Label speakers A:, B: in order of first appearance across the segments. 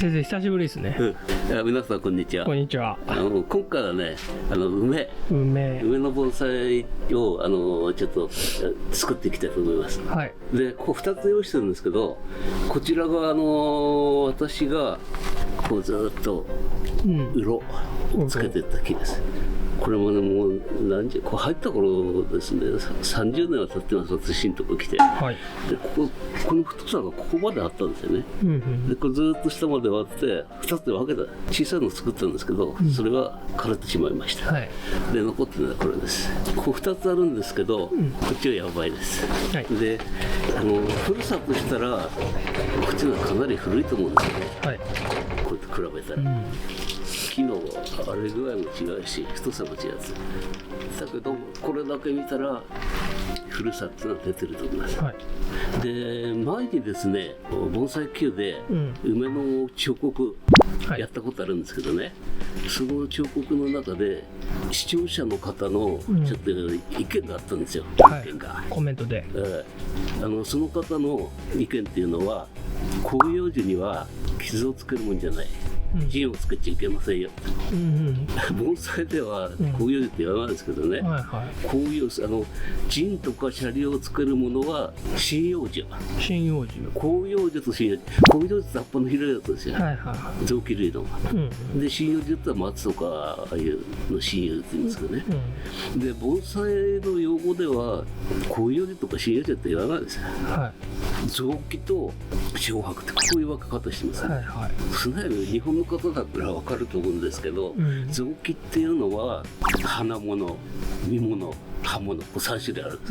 A: 先生久しぶりですね。
B: 皆さんこんにちは。
A: こんにちは。
B: 今回はね、梅の盆栽をちょっと作っていきたいと思います。
A: はい。
B: で、ここ2つ用意してるんですけど、こちらが私がこうずっとうろつけていった木です。これもね、もうこう入った頃ですね、30年は経ってます。私のとこ来て、
A: はい、
B: でこの太さがここまであったんですよね。でこれずっと下まで割って2つで分けた小さいのを作ったんですけど、それが枯れてしまいました。はい、で残ってるのはこれです。ここ2つあるんですけど、こっちはやばいです。はい、で古さとしたらこっちはかなり古いと思うんですよね。はい、これと比べたら。木の荒れ具合も違うし太さも違う。だけどこれだけ見たら古さっていうのは出てると思います。はい、で前にですね盆栽球で梅の彫刻やったことあるんですけどね、その彫刻の中で視聴者の方のちょっと意見があったんですよ。意見が
A: コメントで、
B: その方の意見っていうのは広葉樹には傷をつけるもんじゃない、陣を作っちゃいけませんよ。盆栽では広葉樹って言わないですけどね、陣とか車両を作るものは針葉樹、広葉樹と針葉樹、広葉樹って葉っぱの広いやつですよ、臓器類の。で針葉樹って松とかああいうの針葉樹って言うんですけどね。で盆栽の用語では広葉樹とか針葉樹って言わないですよ。臓器と小白ってこういう分け方してますね。すなわち日本の方だったら分かると思うんですけど、臓器っていうのは花物、実物、葉物、3種類あるんで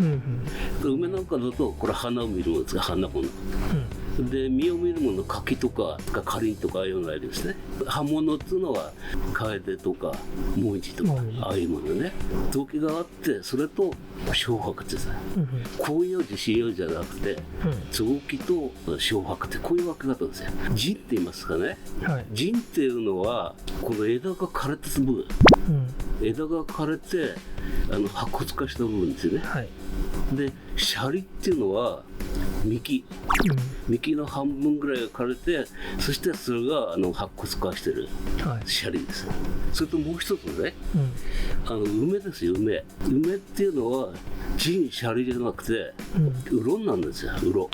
B: す。梅なんかだとこれ花を見るものですが花物、で実を見るもの柿とかかりんとかああいうのがあるんですね。葉物っていうのは楓とかもみじとかああいうものね。臓器があってそれと小白ってさ、広葉樹針葉樹じゃなくて臓器と小白ってこういう分け方ですよ。陣って言いますかね。陣っていうのはこの枝が枯れた部分、枝が枯れて白骨化した部分ですよね。でシャリっていうのは幹の半分ぐらいが枯れて、そしてそれが白骨化してるシャリです。それともう一つね、梅ですよ。梅っていうのは陣シャリじゃなくてうろなんですよ。うろ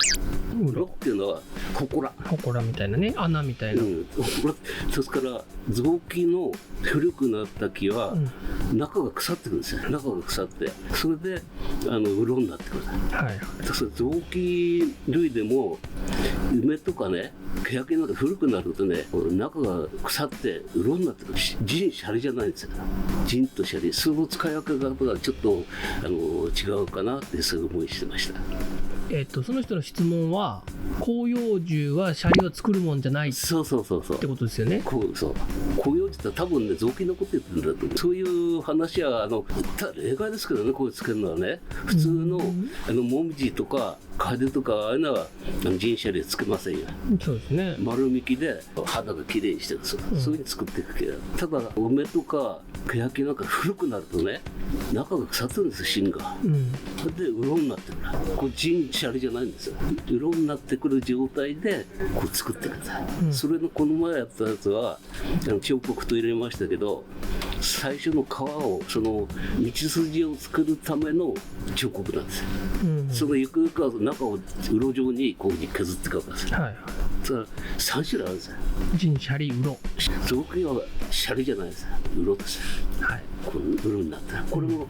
B: っていうのはほこらみたいなね、穴みたいな。ですから臓器の古くなった木は中が腐ってくるんですよ。中が腐ってそれでうろになってくる。臓器類でも梅とかね、欅なんか古くなるとね、中が腐ってうろになってくる。陣シャリじゃないんですよ。陣とシャリ、その使い分け方がちょっと違うかなってそういう思いしてました。
A: その人の質問は広葉樹はシャリを作るもんじゃないってことですよね。広葉樹って多分ね臓器のこと言ってるんだと思う。そういう話は例外ですけどね、こうつけるのはね、普通のもみじとか楓とかああいうのは陣シャリつけませんよ。そうですね。丸幹で肌がきれいにしてるんですよ。そういうふうに作っていくけど、ただ梅とか欅なんか古くなるとね、中が腐ってるんですよ、芯が。でうろになってくる。これ陣シャリじゃないんですよ。うろになってくる状態でこう作ってください。それのこの前やったやつは彫刻と入れましたけど、最初の皮をその道筋を作るための彫刻なんですよ。そのゆくゆくは中をうろ状にこうに削っていくわけですよ。3種類あるんですよ。陣シャリうろ。
B: 臓器はシャリじゃないですよ。うろです。このうろになったらこれも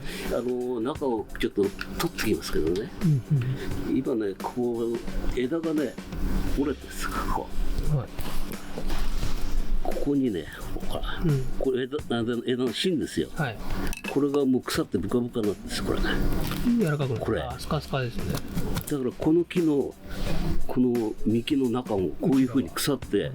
B: 中をちょっと取ってきますけどね。今ねこう枝がね折れてるんです。ここにね、これ枝の芯ですよ。これがもう腐ってブカブカなんです。これね
A: 柔らかくなったスカスカですね。
B: だからこの木のこの幹の中もこういうふうに腐って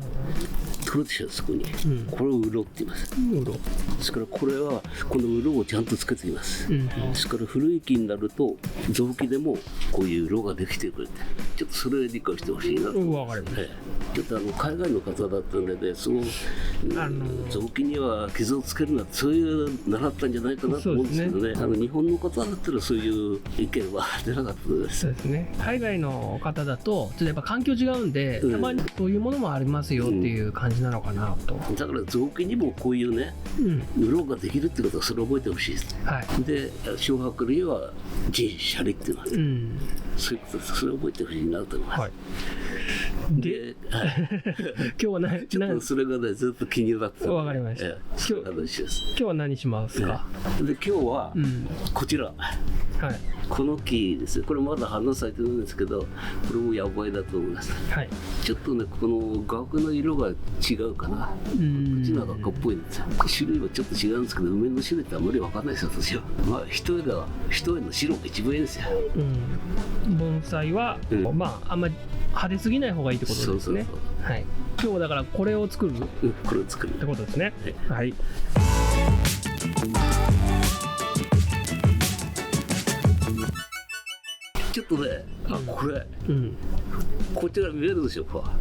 B: 取れてきたんです。そこに、これをうろって言います。ですからこれはこのうろをちゃんとつけてきます。ですから古い木になると臓器でもこういううろができてくるって、ちょっとそれを理解してほしいなと。ちょっと海外の方だったので、その臓器には傷をつけるなってそういう習ったんじゃないかなと思うんですけどね。日本の方だったらそういう意見は出なかったです。
A: そうですね。海外の方だとちょっとやっぱ環境違うんで、たまにそういうものもありますよっていいう感じなのかなと。
B: だから臓器にもこういうね、色ができるってことはそれを覚えてほしいです。で小白類は人シャリっていうのは、そういうことです。それを覚えてほしいなと思います。で、
A: 今日は何
B: ちょっとそれがねずっと気になってた。
A: わかりました。今日は何しますか？
B: で今日はこちら。この木です。これまだ花咲いてるんですけど、これもヤバいだと思います。ちょっとねこの額の色が違うかな。こっちの赤っぽいんですよ。種類はちょっと違うんですけど、梅の種類ってあんまり分かんないですよ私は。まあ一重の白が一番いいですよ。
A: 盆栽は、まああんまり派手すぎない方がいいってことですね。今日はだからこれを作る、
B: これを作る
A: ってことですね。
B: ちょっとね、これ、こっちから見えるでしょうか。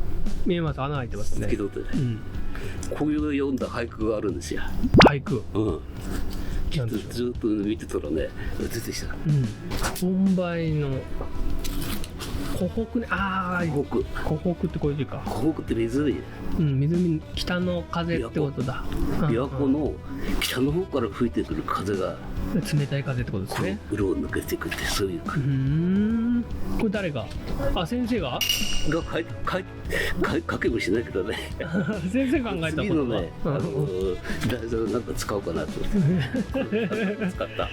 A: 見えます。穴開いてますね。
B: こういう読んだ俳句があるんですよ。
A: 俳句。
B: ずっと見てたらね出てきた。
A: 盆梅の湖北ね。湖北ってこういう字か。
B: 湖北って湖。
A: 湖、北の風ってことだ。
B: 琵琶湖の北の方から吹いてくる風が
A: 冷たい風ってことですね。
B: 色を抜けていくってそういう。
A: これ誰が？先生が
B: 書けもしないけどね。
A: 先生考えたこと
B: ね。題材なんか使おうかなと思って。使った。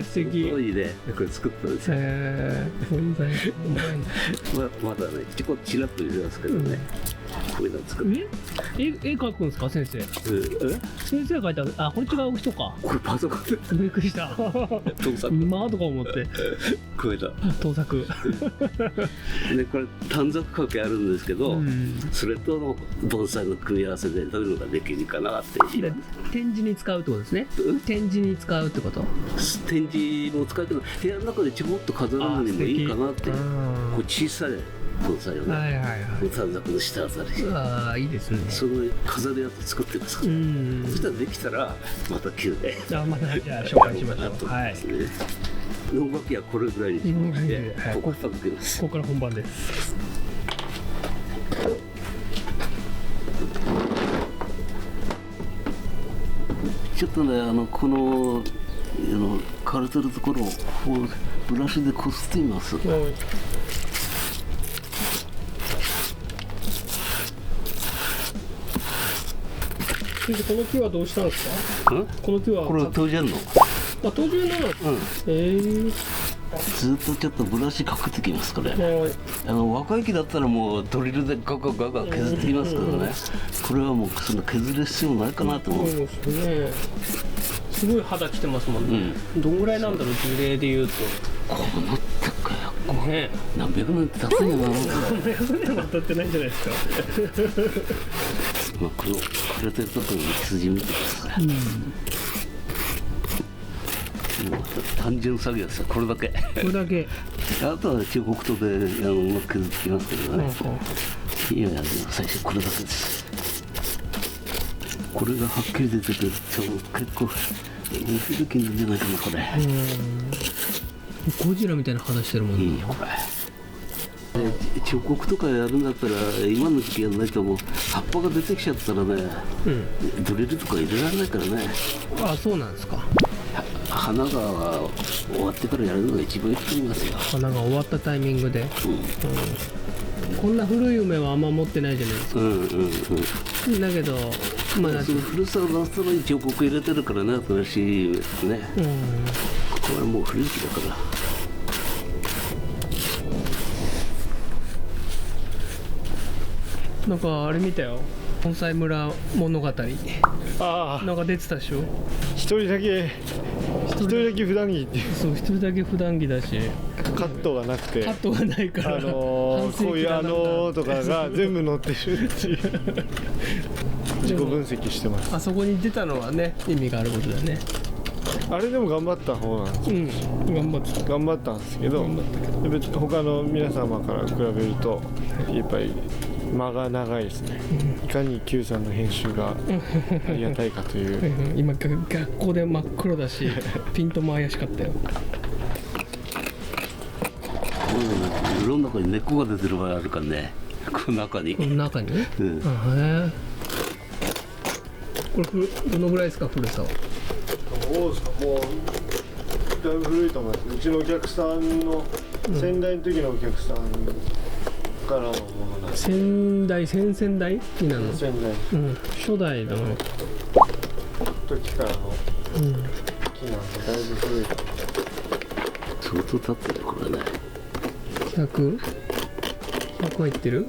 A: 素敵。
B: すごいね。これ作ったんですよ。まだねちらっと言いますけどね。こういうの作る。
A: 絵描くんですか先生？先生が描いた。これ違う人か。
B: これパソコンで。
A: びっくりした。盗作。今とか思って。
B: これだ。
A: 盗作。
B: でこれ短冊掛けあるんですけど、それとの盆栽の組み合わせでどういうのができるかなって。
A: 展示に使うってことですね。展示に使うってこと。
B: 展示も使うけど部屋の中でちょこっと飾るのにもいいかなって。これ小さい盆栽をね。短冊の下あたり。
A: いいですね。
B: その飾るやつ作ってますから。そしたらできたらまた急で。
A: またじゃあ紹介しましょう。
B: 能楽器はこれぐらいにしまして、ここからかけます。
A: ここから本番です。
B: ちょっとねこの枯れてるところをブラシでこすってみます。
A: この木はどうしたんですか？この木は。
B: これ当然の。
A: 当然なの。
B: ずっとちょっとブラシかけてきますこれ。若い木だったらもうドリルでガガガガ削ってきますけどね。これはもうそんな削る必要ないかなと思う。
A: すごい肌きてますもんね。どんぐらいなんだろう樹齢でいうと。
B: この高い何百年って経つんやな。
A: 何百年は経ってないんじゃないですか。
B: この枯れてるところに筋見てください。単純作業ですよこれだけ。
A: これだけ。
B: あとは彫刻刀でうまく削ってきますけどね。今やるのは最初これだけです。これがはっきり出てくると結構見せる気になるんじゃないかなこれ。
A: ゴジラみたいな肌してるもんね。
B: 彫刻とかやるんだったら今の時期やらないともう葉っぱが出てきちゃったらね、ドリルとか入れられないからね。
A: そうなんですか。
B: 花が終わってからやるのが一番いいと思いますよ。
A: 花が終わったタイミングで。こんな古い梅はあんま持ってないじゃないですか。だけど
B: その古さを出すために彫刻入れてるからね新しい梅ですね。これはもう古い木だから。
A: なんかあれ見たよ。盆栽村物語。なんか出てたでしょ。
C: 一人だけ普段着っていう。
A: そう、一人だけ普段着だし
C: カットがなくて。
A: カットがないから
C: こういうとかが全部載ってるっていう自己分析してます。
A: あそこに出たのはね意味があることだね。
C: あれでも頑張った方なんですよ。頑張ったんですけど、他の皆様から比べるとやっぱり間が長いですね。いかに Q さんの編集がありがたいかという
A: 今学校で真っ黒だしピントも怪しかったよ。
B: 色の中に根っこが出てる場合あるからね。この中に。
A: この中に、へえ。これどのぐらいですか、古さは。
C: そうですか、もうだいぶ古いと思います。うちのお客さんの先代の時のお客さんからのものなんです。
A: 先々代になるの。
C: 先代、
A: 初代の
C: 時からの木なんでだいぶ古い。
B: 相当経ってるこれね。
A: 100はいってる？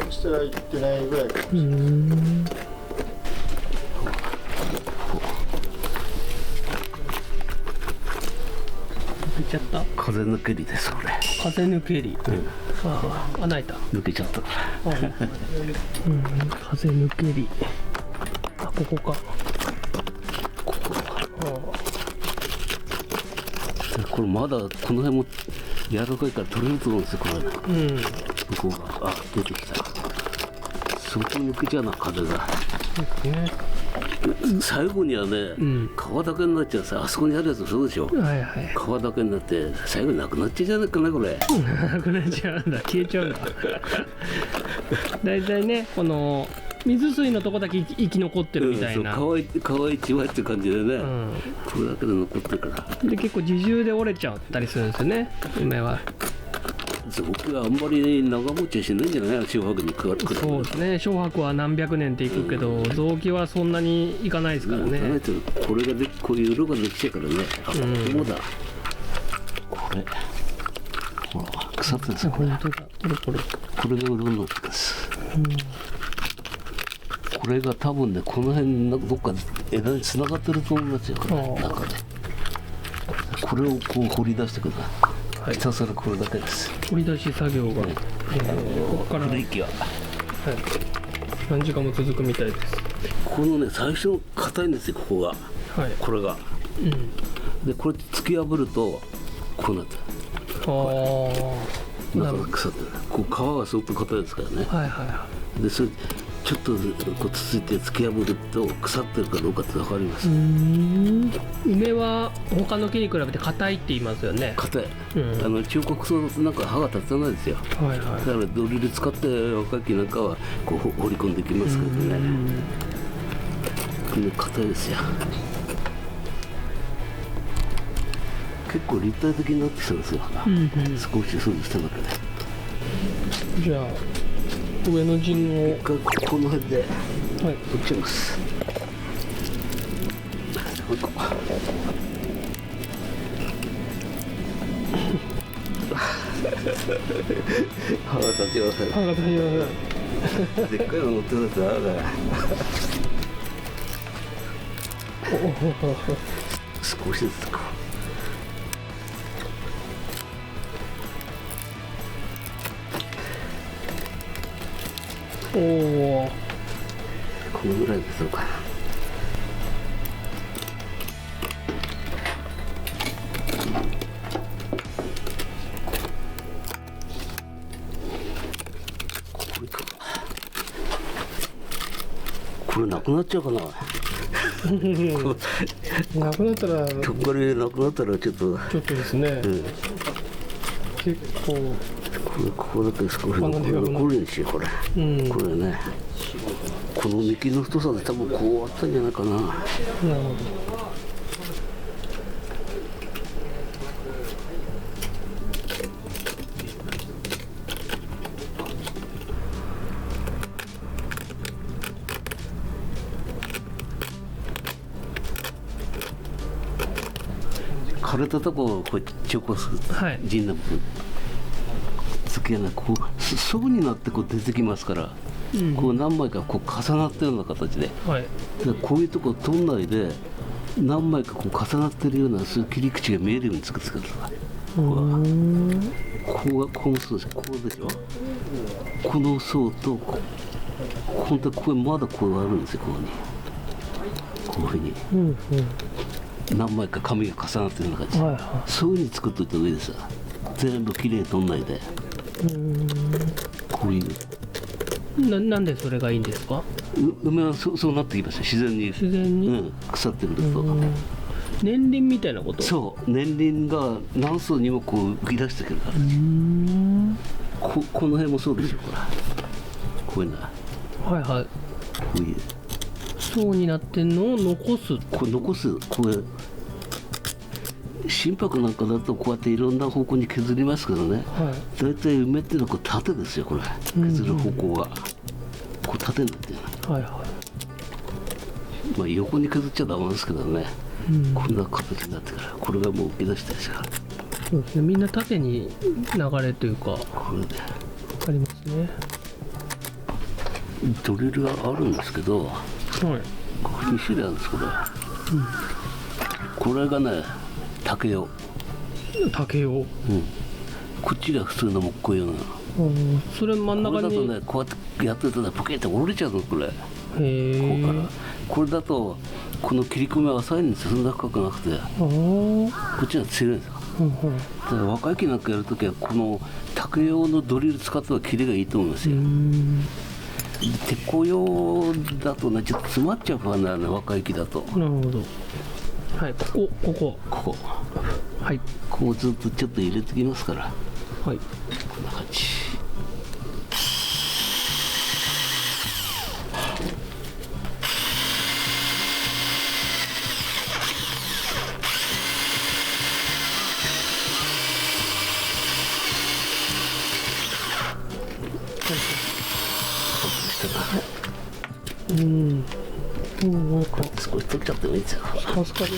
C: そしたら行ってないぐらいかもしれない。
B: 抜
A: けちゃった。
B: 風抜けりですこれ。
A: 風抜けり。穴開いた。
B: 抜けちゃったから。
A: 風抜けり。ここか。
B: これまだこの辺も柔らかいから取れると思うんですよこれ。向こうが出てきた。相当抜けちゃうな風が。最後にはね、皮だけになっちゃうさ、あそこにあるやつそうでしょ。皮だけになって最後になくなっちゃうじゃないかなこれ。
A: なくなっちゃうんだ、消えちゃうんだ。だいたいね、この水水のとこだけ生き残ってるみたいな。
B: 乾いちまいって感じでね、これだけで残ってるから。
A: で結構自重で折れちゃったりするんですよね、梅は。
B: 雑木はあんまり長持ちしないんじゃないの、小白に比べて。
A: そうですね、小白は何百年っていくけど、雑木はそんなにいかないですからね。
B: これがこういう色ができちゃうからね。そうだ、これほら腐ってるんですよこれ。
A: 本当だ、これ
B: これが色になってるんです。これが多分ね、この辺のどっかで枝に繋がってると思いますよ、中で。これをこう掘り出してください。ひたすらこれだけです。
A: 掘り出し作業が、ここから
B: 古い木は、
A: 何時間も続くみたいです。
B: このね、最初硬いんですよ、ここが。これが。で、これ突き破るとこうなってる。中が腐ってる。こう皮がすごく硬いですからね。で、それちょっとこうつついて突き破ると腐ってるかどうかって分かります。
A: 梅は他の木に比べて硬いって言いますよね。
B: 硬い。中国草なんか歯が立たないですよ。だからドリル使って若い木なんかはこう掘り込んできますけどね。硬いですよ。結構立体的になってきたんですよ。少しそうしただけで。
A: じゃあ上の陣を
B: 一回この辺で取っちゃいます。もう一個。歯が立ちません。
A: 歯が立ちま
B: せん。でっかいの乗ってるやつあるから。少しずつこう。このぐらいでしょうか。これなくなっちゃうかな。
A: なくなったら、
B: とっかりなくなったらちょっと
A: ですね。結構
B: ここだけ少しこれにしようこれ。これね、この幹の太さで多分こうあったんじゃないかな。なるほど。枯れたとこをこうチョコする、陣の部分付けない、こう層になってこう出てきますから、こう何枚かこう重なったような形で、でこういうとこ取んないで何枚かこう重なってるようなそういう切り口が見えるように作ってください。こうそうです。こうでしょ。この層と本当はここにまだこうあるんですよ。こういうふうに。何枚か紙が重なってるような感じ、そういうふうに作っといた方がいいですよ。全部きれいに取んないで。こういう
A: なんでそれがいいんですか？
B: 梅はそうなってきますよ、自然に。腐ってると。
A: 年輪みたいなこと？
B: そう、年輪が何層にもこう浮き出してくるから。この辺もそうでしょ、こういうの。
A: はいはい。
B: こういう
A: 層になってんのを残す。
B: これ残す。これ心拍なんかだとこうやっていろんな方向に削りますけどね、
A: はい、
B: だいたい梅っていうのはこう縦ですよ、これ削る方向が、こう縦になってる、
A: はいはい、
B: まあ横に削っちゃダメですけどね、こんな形になってからこれがもう浮き出したですから、
A: そうですね、みんな縦に流れというか
B: これで
A: ありますね。
B: ドリルがあるんですけど、
A: はい、
B: ここ2種類あるんです、これ、これがね竹用、こっちが普通の木工用なの。
A: それ真ん中に
B: これだとね、こうやってやってるとねポケって折れちゃうの、これ。
A: へえ。
B: こうからこれだとこの切り込みは浅いんですよ、そんな深くなくて、こっちは強いんですよ。だから若い木なんかやるときはこの竹用のドリル使ったら切れがいいと思いますよ。鉄鋼用だとねちょっと詰まっちゃうからね、若い木だと。
A: なるほど。はい、ここはい、
B: ここずっとちょっと入れてきますから、
A: はい、
B: こんな感じ。
A: なんか
B: 少し取っちゃってもいいですよ。
A: 助かる。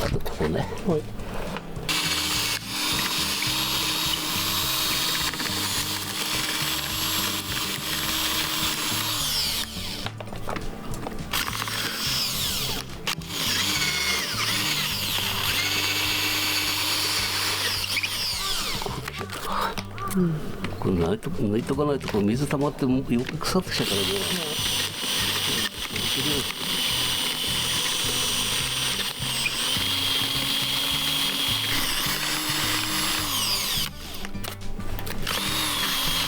B: あとここね、
A: はい、
B: これ抜いとかないとこれ水溜まってよく腐ってきちゃうからね。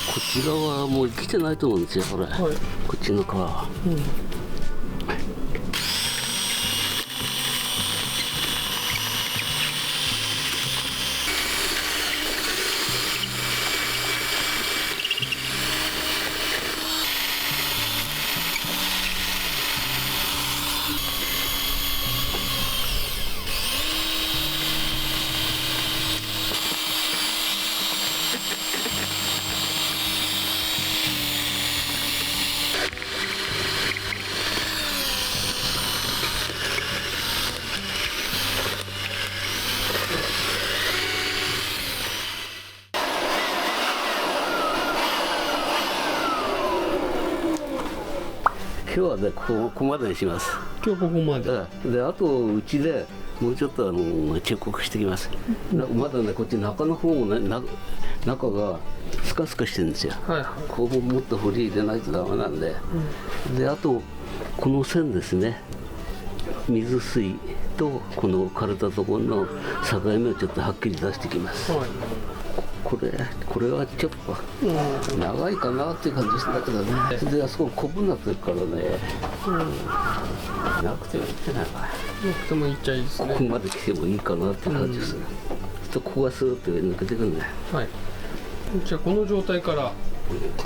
B: こっち側はもう生きてないと思うんですよ、これ、こっちの皮は。今日はねここまでにします。
A: 今日ここまで。
B: であとうちでもうちょっと彫刻してきます。まだねこっち中の方もね中がスカスカしてるんですよ。ここもっと振り入れないとダメなんで、であとこの線ですね、水水とこの枯れたところの境目をちょっとはっきり出してきます。これはちょっと長いかなっていう感じしたけどね。であそこコブになってるからね、なくてもいいんじゃないかな。
A: なくてもいいっちゃいいですね。
B: ここまで来てもいいかなって感じですね。ここがスーッと抜けてくるね。
A: はい。じゃあこの状態から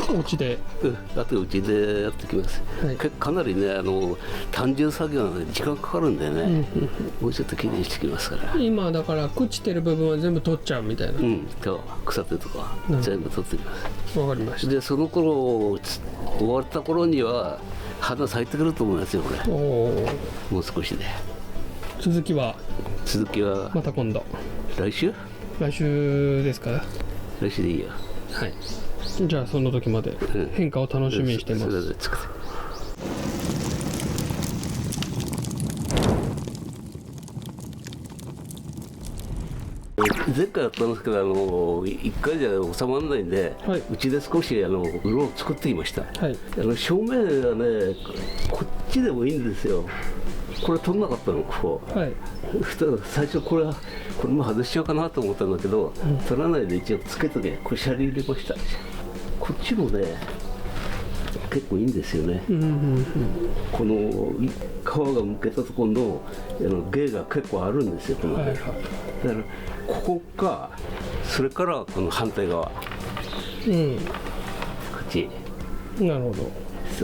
A: お家で、
B: あとうちでやってきます。かなりね単純作業なので時間かかるんでね、もうちょっときれいにしてきますから。
A: 今だから朽ちてる部分は全部取っちゃうみたいな。
B: 腐ってるとか全部取ってきます。
A: わかりました。
B: でその頃終わった頃には花咲いてくると思いますよ、これ。もう少しで。続きは
A: また今度。
B: 来週
A: ですか。
B: 来週でいいよ。
A: はい。じゃあその時まで変化を楽しみにしてます。
B: 前回やったんですけど1回じゃ収まらないんで、うちで少し色を作ってきました。正面はねこっちでもいいんですよ。これ取んなかったの、ここ。最初これも外しちゃうかなと思ったんだけど、取らないで一応つけとけ、これシャリ入れました。こっちもね結構いいんですよね。この皮がむけたところの芸が結構あるんですよ、この。だからここかそれからこの反対側、こっち。
A: なるほど。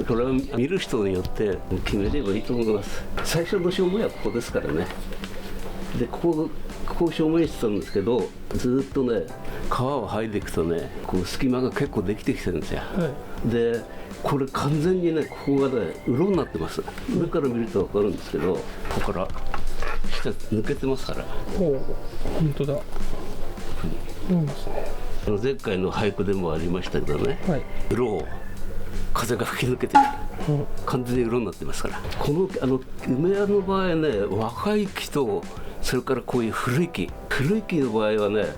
B: これは見る人によって決めればいいと思います。最初の正面はここですからね。でここ正面にしてたんですけど、ずっとね川を剥いでいくとね、こう隙間が結構できてきてるんですよ、でこれ完全にね、ここがねうろになってます。上から見ると分かるんですけど、ここから下抜けてますから。
A: 本当だ。
B: 前回の俳句でもありましたけどね、うろを風が吹き抜けて完全にうろになってますから。この梅屋の場合ね、若い木とそれからこういう古い木の場合はね、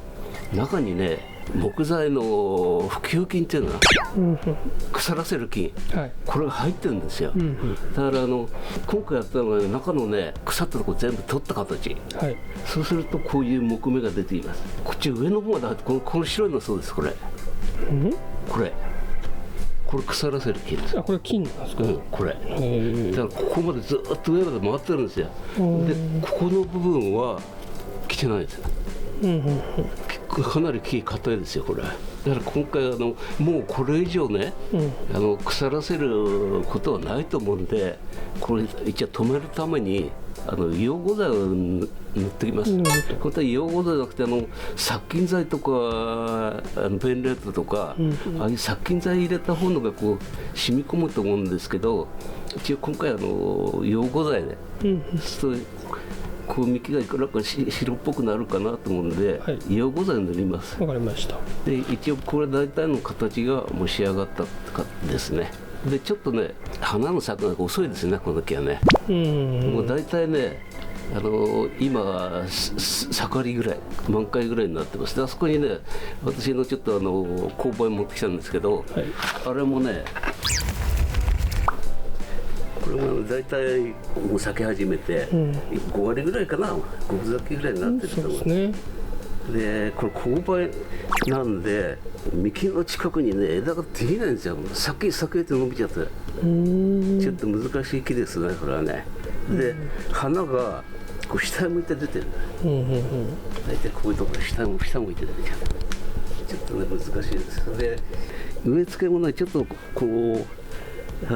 B: 中にね木材の腐朽菌っていうのは、腐らせる菌、これが入ってるんですよ、だから今回やったのは、ね、中のね腐ったとこ全部取った形、そうするとこういう木目が出ています。こっち上の方までこの白いのそうです。これ、これ腐らせる菌です。
A: これ菌なんですか？
B: これだからここまでずっと上まで回ってるんですよ。でここの部分は来てないですよ。かなり木硬いですよ、これ。だから今回もうこれ以上ね、腐らせることはないと思うんで、これ一応止めるために溶合剤を塗ってきます。これは溶合剤じゃなくて殺菌剤とかペンレートとか、ああいう殺菌剤入れた方のがこう染み込むと思うんですけど、一応今回溶合剤で、そうこう幹がいくらか白っぽくなるかなと思うんで、溶合剤塗ります。
A: わかりました。
B: で一応これ大体の形がもう仕上がったですね。でちょっとね花の咲くのが遅いですね、この木はね。もう大体ね今盛りぐらい、満開ぐらいになってます。であそこにね、私のちょっと工房に持ってきたんですけど、あれもね、これも大体もう咲き始めて、5割ぐらいかな、5分咲きぐらいになってると思う。
A: そうですね。
B: でこれ勾配なんで、幹の近くにね枝ができないんですよ。先へって伸びちゃって、ちょっと難しい木ですね、これはね。で花がこう下向いて出てる、大体こういうところ下向いて出てちゃう。ちょっとね難しいです。で植え付けもねちょっとこう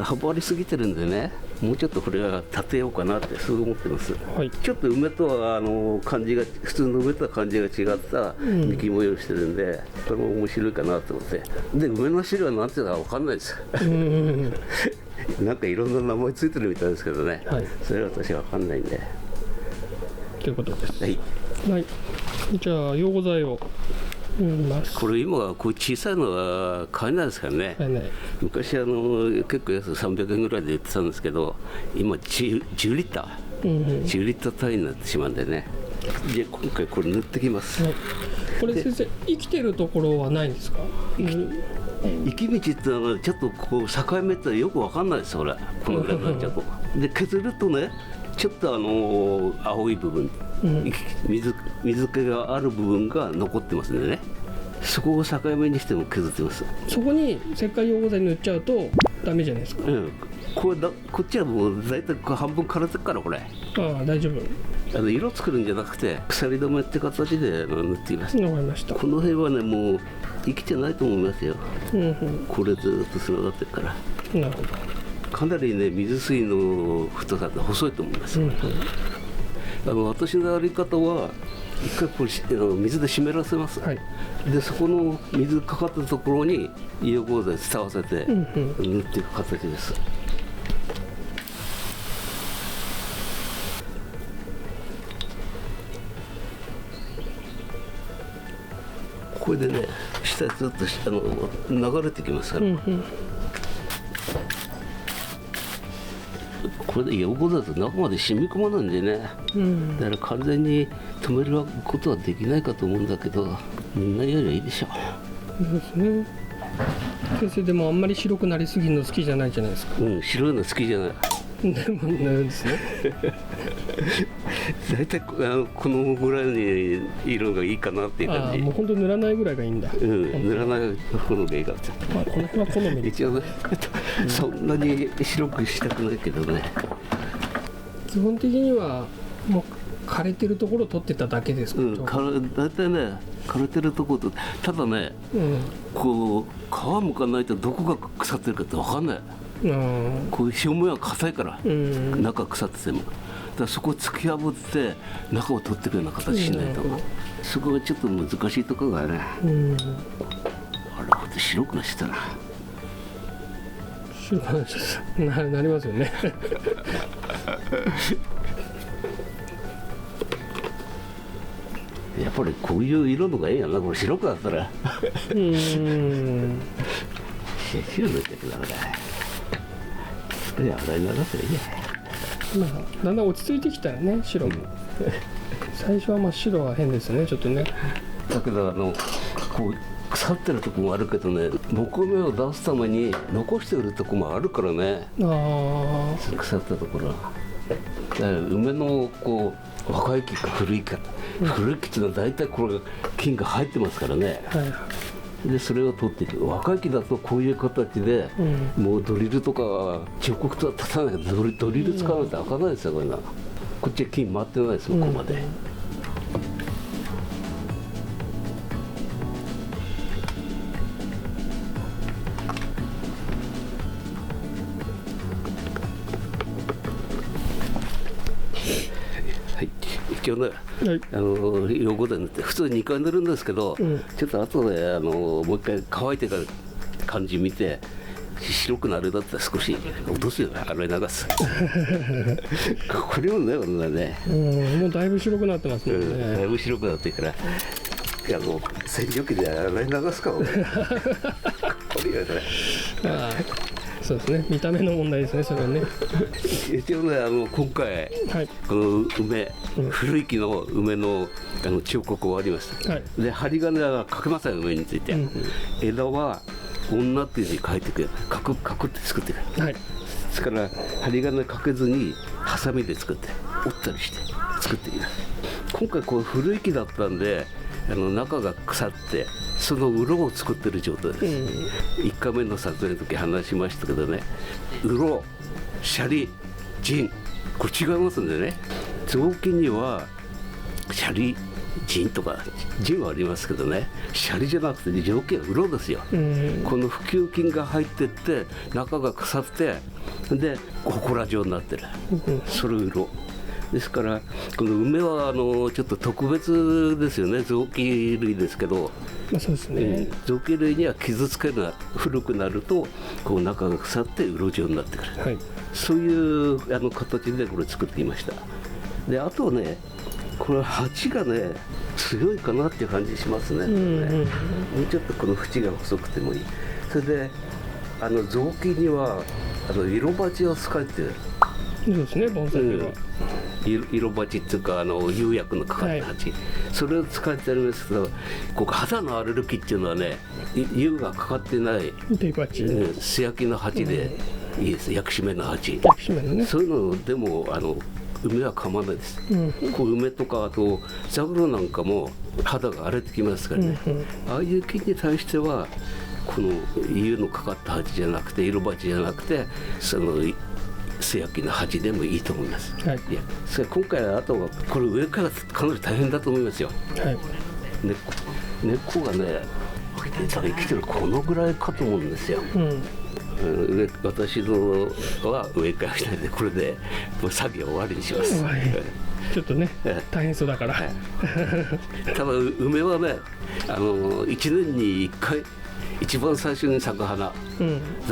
B: 幅ありすぎてるんでね、もうちょっとこれは立てようかなってそう思ってます、ちょっと梅とは感じが、普通の梅とは感じが違った幹模様してるんで、これも面白いかなと思って。で梅の種類は何ていうのか分かんないですなんかいろんな名前ついてるみたいですけどね、それは私は分かんないんで。
A: ということです。じゃあ溶合剤を
B: これ今はこう小さいのは買えないですからね。昔結構安い300円ぐらいで売ってたんですけど、今10リッター、10リッター単位になってしまうんでね。で今回これ塗ってきます。
A: これ先生、生きてるところはないんですか？
B: 生き道っていうのはちょっとこう境目ってよく分かんないです、これ。このぐらいになっちゃうと。で削るとね、ちょっと青い部分、水気がある部分が残ってますんでね、そこを境目にしても削ってます。
A: そこに石灰溶合剤塗っちゃうとダメじゃないですか。
B: こっちはもう大体半分枯れてるから、これ。
A: 大丈夫。
B: 色作るんじゃなくて鎖止めって形で塗っています。
A: わかりました。
B: この辺はねもう生きてないと思いますよ、これずっとつながってるから。
A: なるほど。
B: かなりね水水の太さって細いと思います、私のやり方は一回これ水で湿らせます、でそこの水かかったところに溶合剤伝わせて塗っていく形です、これでね下へずっと流れてきますから、これで溶合剤と中まで染み込まないんでね、だから完全に止めることはできないかと思うんだけど、みんなよりはいいでしょう。
A: そうですね。先生でもあんまり白くなりすぎるの好きじゃないじゃないですか。
B: 白いの好きじゃない。
A: でもなるんですね。
B: 大体このぐらいに色がいいかなっていう感じ。
A: もう本当に塗らないぐらいがいいんだ。
B: 塗らない方がいいかって。
A: この辺は好み。
B: 一応ね、そんなに白くしたくないけどね。
A: 基本的にはもう枯れてるところを取ってただけですか？
B: 大体ね枯れてるところと、ただね、こう皮むかないとどこが腐ってるかって分かんない。こういう表面は硬いから、中腐ってても、だからそこを突き破って中を取っていくような形しないと、そこがちょっと難しいところがね。あら、ほんと白くなってたな。
A: 白くなっちゃった。なりますよね。
B: やっぱりこういう色のがいいやな、これ白くなったら。白になっちゃうからね。洗い流せばいいや。
A: だんだん落ち着いてきたらね、白も。最初は真っ白は変ですね、ちょっとね。
B: だけどこう腐ってるとこもあるけどね、木目を出すために残して売るとこもあるからね。腐ったところは。だから梅のこう若い木か古い木か、古い木っていうのは大体これ菌が入ってますからね。でそれを取っていく。若い木だとこういう形で、もうドリルとか彫刻とは立たないけど、ドリル使わないと開かないですよ、これな。こっちは金回ってないです、ここまで。はい、一応ね、横で塗って普通2回塗るんですけど、ちょっと後でもう一回乾いてから感じ見て、白くなるだったら少し落とすよね、洗い流す。これもね、
A: もうだいぶ白くなってますもんね。
B: だいぶ白くなってから、洗浄機で洗い流すかも。これやね。
A: そうですね、見た目の問題ですね、それはね。
B: 一応ね、今回、この梅、古い木の梅の彫刻終わりました。で、針金はかけません、梅について。枝は女っていう字書いてくる、かくって作ってくる。ですから、針金かけずに、ハサミで作って、折ったりして作っています。今回、こう古い木だったんで、中が腐ってその鱗を作ってる状態です。1回目の撮影の時話しましたけどね、鱗、シャリ、腎、これ違いますんでね。雑巾にはシャリ、腎とか腎はありますけどね、シャリじゃなくて条件は鱗ですよ。この腐球菌が入ってって中が腐ってで祠状になってる、それ鱗ですから、この梅はちょっと特別ですよね。雑木類ですけど、
A: そうですね、
B: 雑木類には傷つけるな、古くなるとこう中が腐って鱗状になってくる、そういう形でこれ作ってきました。であとね、これ鉢がね強いかなっていう感じしますね。もうちょっとこの縁が細くてもいい。それで雑木には色鉢を使ってる。
A: そうですね、盆栽は。
B: 色鉢っていうか釉薬のかかった鉢、それを使ってありますけど、ここ肌のアレルギーっていうのはね、釉がかかってない素焼きの鉢でいいです。焼き締めの鉢、そういうのでも梅は構わないです。こう梅とかあとザブロなんかも肌が荒れてきますからね。ああいう木に対してはこの釉のかかった鉢じゃなくて、色鉢じゃなくて素焼きの鉢でもいいと思います。いや、それ今回はあとはこれ上からかなり大変だと思いますよ。根っこがね、生きてるこのぐらいかと思うんですよ。私のは上からしないで、これでもう作業終わりにします。
A: ちょっとね、大変そうだから。
B: ただ梅はね、1年に1回一番最初に咲く花、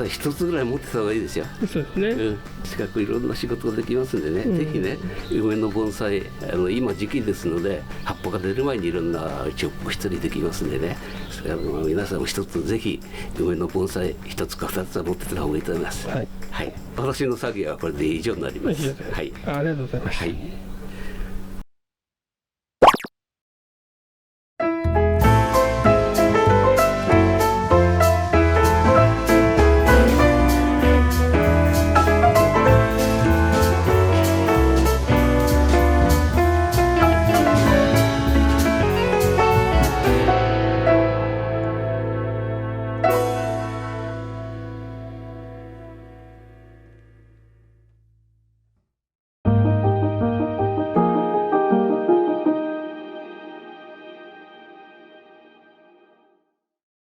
B: 一つぐらい持ってた方がいいですよ。
A: そうですね。
B: 近くいろんな仕事ができますんでね、ぜひね、梅の盆栽、今時期ですので、葉っぱが出る前にいろんな彫刻したりできますんでね、皆さんも一つぜひ梅の盆栽一つか二つは持ってた方がいいと思います。私の作業はこれで以上になります。
A: ありがとうございます。